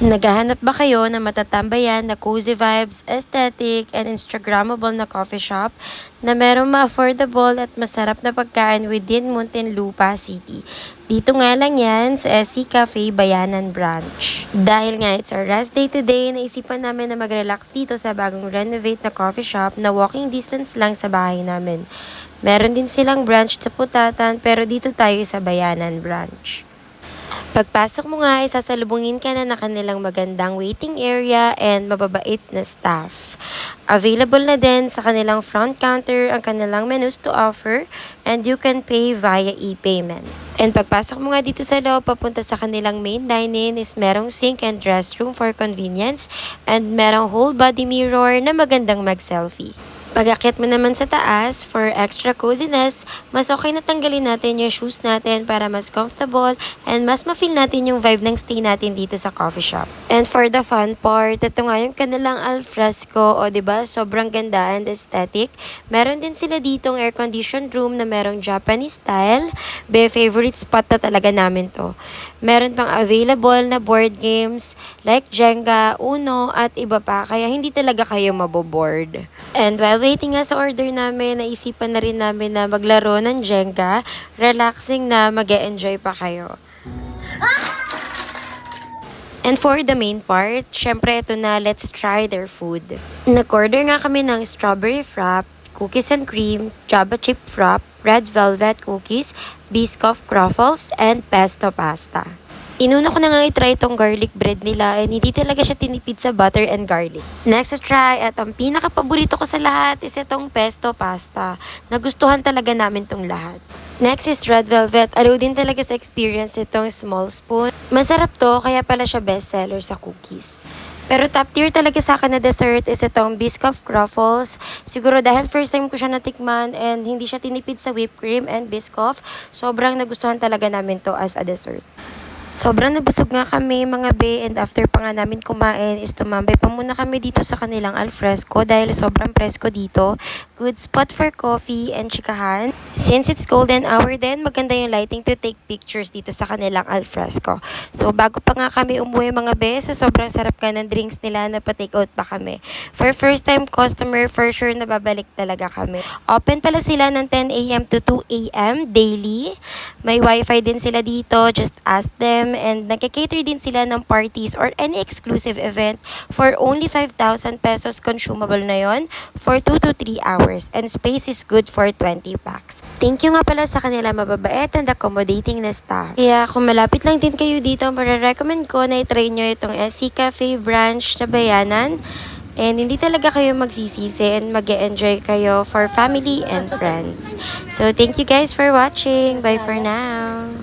Naghahanap ba kayo na matatambayan na cozy vibes, aesthetic, and Instagrammable na coffee shop na merong ma-affordable at masarap na pagkain within Muntinlupa City? Dito nga lang yan sa SC Cafe Bayanan Branch. Dahil nga it's our rest day today, naisipan namin na mag-relax dito sa bagong renovate na coffee shop na walking distance lang sa bahay namin. Meron din silang branch sa Putatan pero dito tayo sa Bayanan Branch. Pagpasok mo nga ay sasalubungin ka na kanilang magandang waiting area and mababait na staff. Available na din sa kanilang front counter ang kanilang menus to offer and you can pay via e-payment. And pagpasok mo nga dito sa loob papunta sa kanilang main dining is merong sink and restroom for convenience and merong whole body mirror na magandang mag-selfie. Pag-akyat mo naman sa taas, for extra coziness, mas okay na tanggalin natin yung shoes natin para mas comfortable and mas ma-feel natin yung vibe ng stay natin dito sa coffee shop. And for the fun part, ito nga yung kanilang alfresco, o diba, sobrang ganda and aesthetic. Meron din sila ditong air-conditioned room na merong Japanese style. Favorite spot na talaga namin to. Meron pang available na board games like Jenga, Uno, at iba pa. Kaya hindi talaga kayo maboboard. And while waiting nga sa order namin, naisipan na rin namin na maglaro ng Jenga. Relaxing na mag-e-enjoy pa kayo. And for the main part, syempre ito na, let's try their food. Nag-order nga kami ng strawberry frap, cookies and cream, Java chip frap, red velvet cookies, Biscoff croffles, and pesto pasta. Inuna ko na nga i-try itong garlic bread nila and hindi talaga siya tinipid sa butter and garlic. Next to try at ang pinaka-paborito ko sa lahat is itong pesto pasta. Nagustuhan talaga namin itong lahat. Next is red velvet. Alaw din talaga sa experience itong small spoon. Masarap to kaya pala siya bestseller sa cookies. Pero top tier talaga sa akin na dessert is itong Biscoff Croffles. Siguro dahil first time ko siya natikman and hindi siya tinipid sa whipped cream and Biscoff, sobrang nagustuhan talaga namin to as a dessert. Sobrang nabusog nga kami mga be and after pa nga namin kumain is tumambay pa muna kami dito sa kanilang alfresco dahil sobrang presko dito. Good spot for coffee and chikahan. Since it's golden hour din, maganda yung lighting to take pictures dito sa kanilang alfresco. So bago pa nga kami umuwi mga be, sa sobrang sarap ka ng drinks nila na pa-take out pa kami. For first time customer, for sure na babalik talaga kami. Open pala sila ng 10 a.m. to 2 a.m. daily. May wifi din sila dito, just ask them. And nagka-cater din sila ng parties or any exclusive event for only 5,000 pesos consumable na yon for 2 to 3 hours and space is good for 20 packs. Thank you nga pala sa kanila mababait and accommodating na staff. Kaya kung malapit lang din kayo dito, marirecommend ko na i-try nyo itong SC Cafe branch na Bayanan. And hindi talaga kayo magsisisi and mag-e-enjoy kayo for family and friends. So thank you guys for watching. Bye for now.